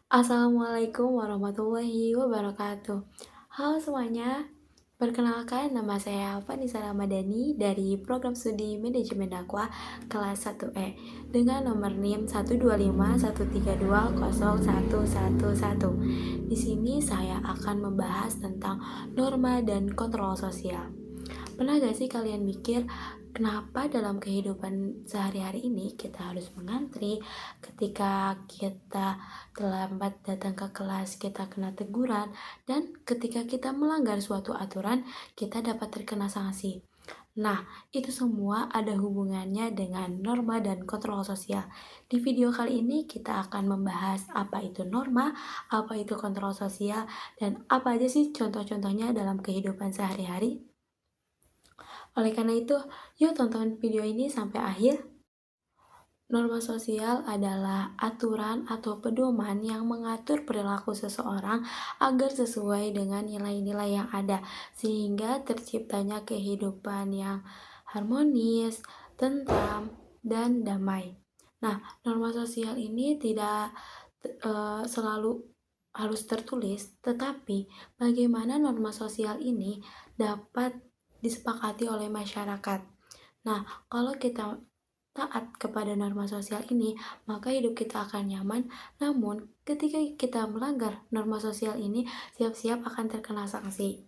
Assalamualaikum warahmatullahi wabarakatuh. Halo semuanya, perkenalkan nama saya Vanessa Ramadhani dari Program Studi Manajemen Dakwah kelas 1E dengan nomor NIM 12513201111. Di sini saya akan membahas tentang norma dan kontrol sosial. Pernah gak sih kalian mikir kenapa dalam kehidupan sehari-hari ini kita harus mengantri, ketika kita terlambat datang ke kelas kita kena teguran, dan ketika kita melanggar suatu aturan kita dapat terkena sanksi. Nah, itu semua ada hubungannya dengan norma dan kontrol sosial. Di video kali ini kita akan membahas apa itu norma, apa itu kontrol sosial, dan apa aja sih contoh-contohnya dalam kehidupan sehari-hari. Oleh karena itu, yuk tonton video ini sampai akhir. Norma sosial adalah aturan atau pedoman yang mengatur perilaku seseorang agar sesuai dengan nilai-nilai yang ada, sehingga terciptanya kehidupan yang harmonis, tentram, dan damai. Nah, norma sosial ini tidak selalu harus tertulis, tetapi bagaimana norma sosial ini dapat disepakati oleh masyarakat. Nah, kalau kita taat kepada norma sosial ini, maka hidup kita akan nyaman. Namun, ketika kita melanggar norma sosial ini, siap-siap akan terkena sanksi.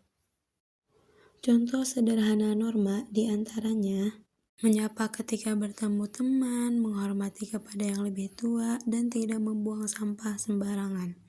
Contoh sederhana norma diantaranya menyapa ketika bertemu teman, menghormati kepada yang lebih tua, dan tidak membuang sampah sembarangan.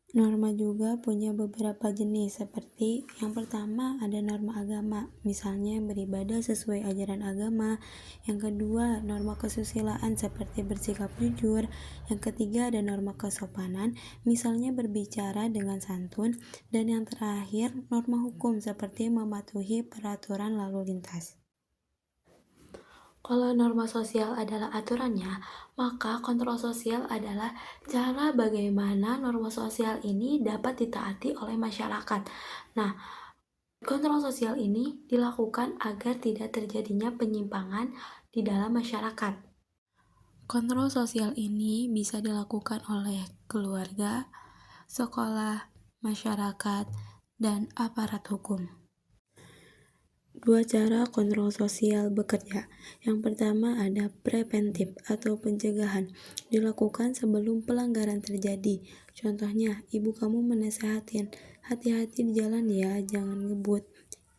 Norma juga punya beberapa jenis, seperti yang pertama ada norma agama, misalnya beribadah sesuai ajaran agama. Yang kedua, norma kesusilaan seperti bersikap jujur. Yang ketiga ada norma kesopanan, misalnya berbicara dengan santun. Dan yang terakhir, norma hukum seperti mematuhi peraturan lalu lintas. Kalau norma sosial adalah aturannya, maka kontrol sosial adalah cara bagaimana norma sosial ini dapat ditaati oleh masyarakat. Nah, kontrol sosial ini dilakukan agar tidak terjadinya penyimpangan di dalam masyarakat. Kontrol sosial ini bisa dilakukan oleh keluarga, sekolah, masyarakat, dan aparat hukum. Dua cara kontrol sosial bekerja. Yang pertama ada preventif atau pencegahan, dilakukan sebelum pelanggaran terjadi. Contohnya, ibu kamu menasehatin, hati-hati di jalan ya, jangan ngebut.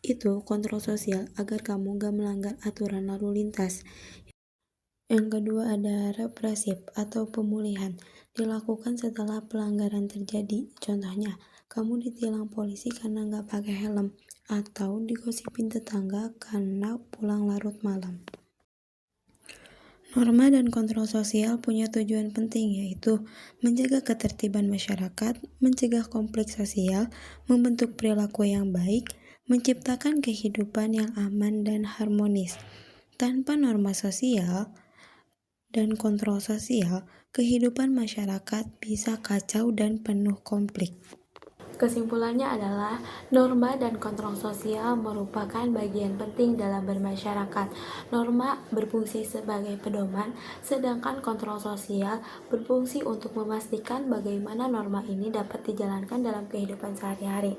Itu kontrol sosial agar kamu gak melanggar aturan lalu lintas. Yang kedua ada represif atau pemulihan, dilakukan setelah pelanggaran terjadi. Contohnya, kamu ditilang polisi karena gak pakai helm, atau digosipin tetangga karena pulang larut malam. Norma dan kontrol sosial punya tujuan penting, yaitu menjaga ketertiban masyarakat, mencegah konflik sosial, membentuk perilaku yang baik, menciptakan kehidupan yang aman dan harmonis. Tanpa norma sosial dan kontrol sosial, kehidupan masyarakat bisa kacau dan penuh konflik. Kesimpulannya adalah norma dan kontrol sosial merupakan bagian penting dalam bermasyarakat. Norma berfungsi sebagai pedoman, sedangkan kontrol sosial berfungsi untuk memastikan bagaimana norma ini dapat dijalankan dalam kehidupan sehari-hari.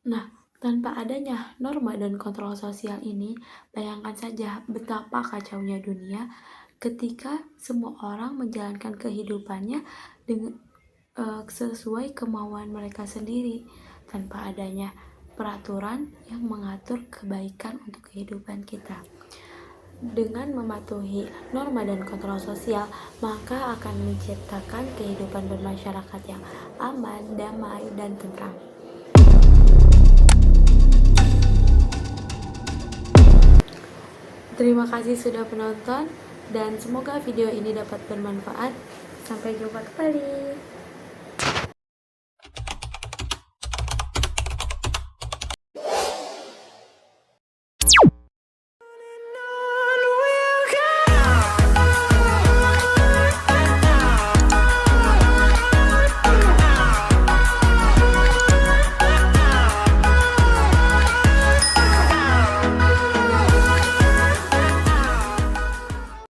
Nah, tanpa adanya norma dan kontrol sosial ini, bayangkan saja betapa kacaunya dunia ketika semua orang menjalankan kehidupannya dengan sesuai kemauan mereka sendiri, tanpa adanya peraturan yang mengatur kebaikan untuk kehidupan kita. Dengan mematuhi norma dan kontrol sosial, maka akan menciptakan kehidupan bermasyarakat yang aman, damai, dan tentram. Terima kasih sudah menonton, dan semoga video ini dapat bermanfaat. Sampai jumpa kembali.